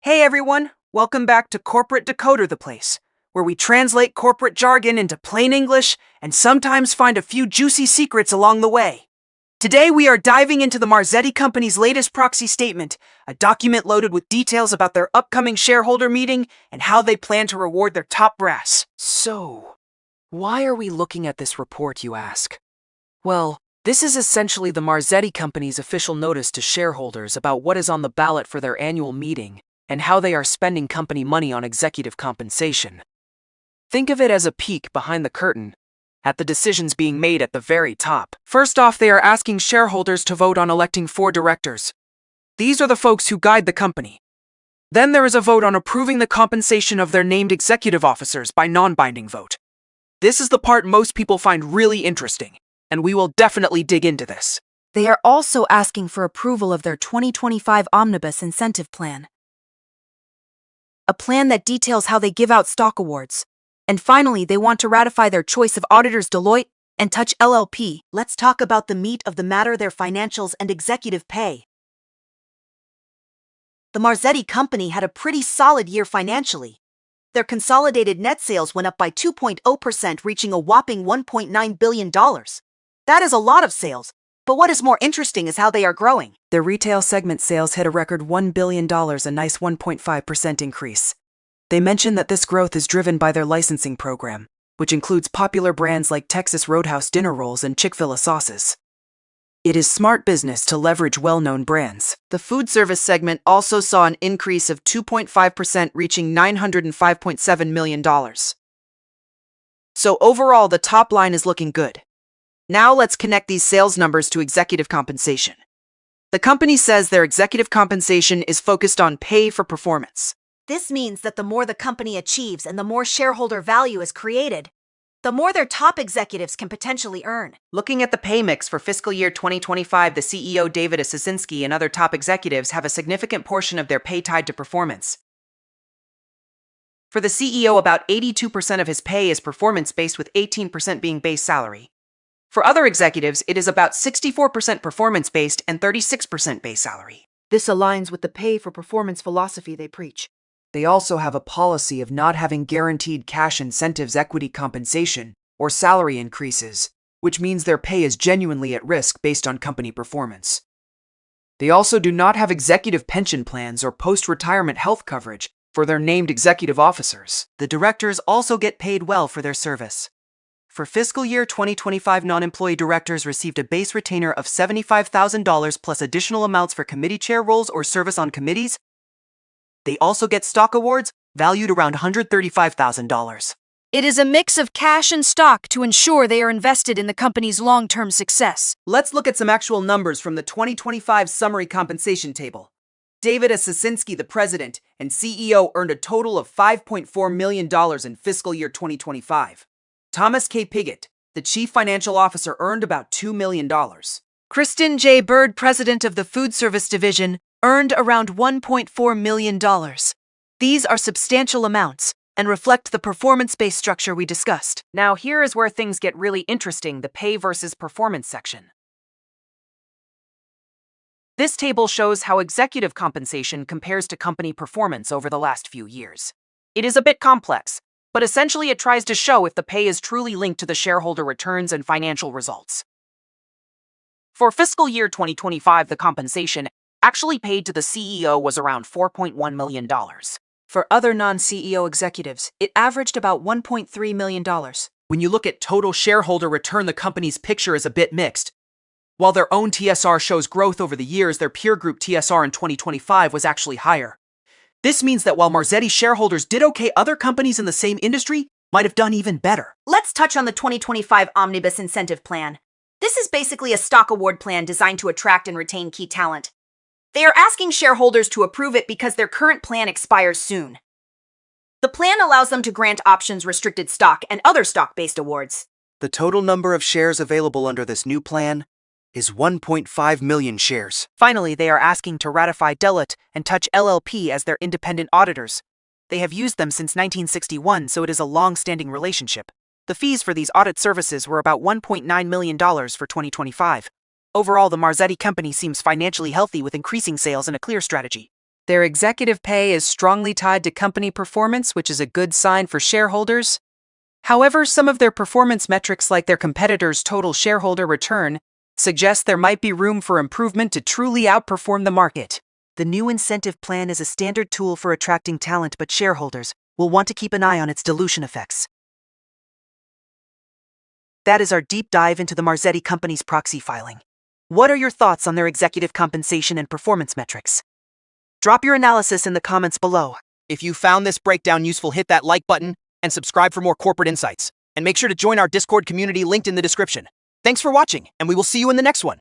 Hey everyone, welcome back to Corporate Decoder, the place where we translate corporate jargon into plain English and sometimes find a few juicy secrets along the way. Today we are diving into the Marzetti Company's latest proxy statement, a document loaded with details about their upcoming shareholder meeting and how they plan to reward their top brass. So, why are we looking at this report, you ask? Well, this is essentially the Marzetti Company's official notice to shareholders about what is on the ballot for their annual meeting and how they are spending company money on executive compensation. Think of it as a peek behind the curtain at the decisions being made at the very top. First off, they are asking shareholders to vote on electing 4 directors. These are the folks who guide the company. Then there is a vote on approving the compensation of their named executive officers by non-binding vote. This is the part most people find really interesting, and we will definitely dig into this. They are also asking for approval of their 2025 Omnibus Incentive Plan, a plan that details how they give out stock awards. And finally, they want to ratify their choice of auditors Deloitte and Touch LLP. Let's talk about the meat of the matter, their financials and executive pay. The Marzetti Company had a pretty solid year financially. Their consolidated net sales went up by 2.0%, reaching a whopping $1.9 billion. That is a lot of sales, but what is more interesting is how they are growing. Their retail segment sales hit a record $1 billion, a nice 1.5% increase. They mention that this growth is driven by their licensing program, which includes popular brands like Texas Roadhouse dinner rolls and Chick-fil-A sauces. It is smart business to leverage well-known brands. The food service segment also saw an increase of 2.5%, reaching $905.7 million. So overall, the top line is looking good. Now let's connect these sales numbers to executive compensation. The company says their executive compensation is focused on pay for performance. This means that the more the company achieves and the more shareholder value is created, the more their top executives can potentially earn. Looking at the pay mix for fiscal year 2025, the CEO David Accession and other top executives have a significant portion of their pay tied to performance. For the CEO, about 82% of his pay is performance-based, with 18% being base salary. For other executives, it is about 64% performance-based and 36% base salary. This aligns with the pay-for-performance philosophy they preach. They also have a policy of not having guaranteed cash incentives, equity compensation, or salary increases, which means their pay is genuinely at risk based on company performance. They also do not have executive pension plans or post-retirement health coverage for their named executive officers. The directors also get paid well for their service. For fiscal year 2025, non-employee directors received a base retainer of $75,000 plus additional amounts for committee chair roles or service on committees. They also get stock awards valued around $135,000. It is a mix of cash and stock to ensure they are invested in the company's long-term success. Let's look at some actual numbers from the 2025 summary compensation table. David Accession, the president and CEO, earned a total of $5.4 million in fiscal year 2025. Thomas K. Pigott, the chief financial officer, earned about $2 million. Kristen J. Bird, president of the food service division, earned around $1.4 million. These are substantial amounts and reflect the performance-based structure we discussed. Now here is where things get really interesting, the pay versus performance section. This table shows how executive compensation compares to company performance over the last few years. It is a bit complex, but essentially it tries to show if the pay is truly linked to the shareholder returns and financial results. For fiscal year 2025, the compensation actually paid to the CEO was around $4.1 million. For other non-CEO executives, it averaged about $1.3 million. When you look at total shareholder return, the company's picture is a bit mixed. While their own TSR shows growth over the years, their peer group TSR in 2025 was actually higher. This means that while Marzetti shareholders did okay, other companies in the same industry might have done even better. Let's touch on the 2025 Omnibus Incentive Plan. This is basically a stock award plan designed to attract and retain key talent. They are asking shareholders to approve it because their current plan expires soon. The plan allows them to grant options, restricted stock, and other stock-based awards. The total number of shares available under this new plan is 1.5 million shares. Finally, they are asking to ratify Deloitte and Touch LLP as their independent auditors. They have used them since 1961, so it is a long-standing relationship. The fees for these audit services were about $1.9 million for 2025. Overall, the Marzetti Company seems financially healthy with increasing sales and a clear strategy. Their executive pay is strongly tied to company performance, which is a good sign for shareholders. However, some of their performance metrics, like their competitors' total shareholder return, suggest there might be room for improvement to truly outperform the market. The new incentive plan is a standard tool for attracting talent, but shareholders will want to keep an eye on its dilution effects. That is our deep dive into the Marzetti company's proxy filing. What are your thoughts on their executive compensation and performance metrics? Drop your analysis in the comments below. If you found this breakdown useful, hit that like button and subscribe for more corporate insights. And make sure to join our Discord community linked in the description. Thanks for watching, and we will see you in the next one.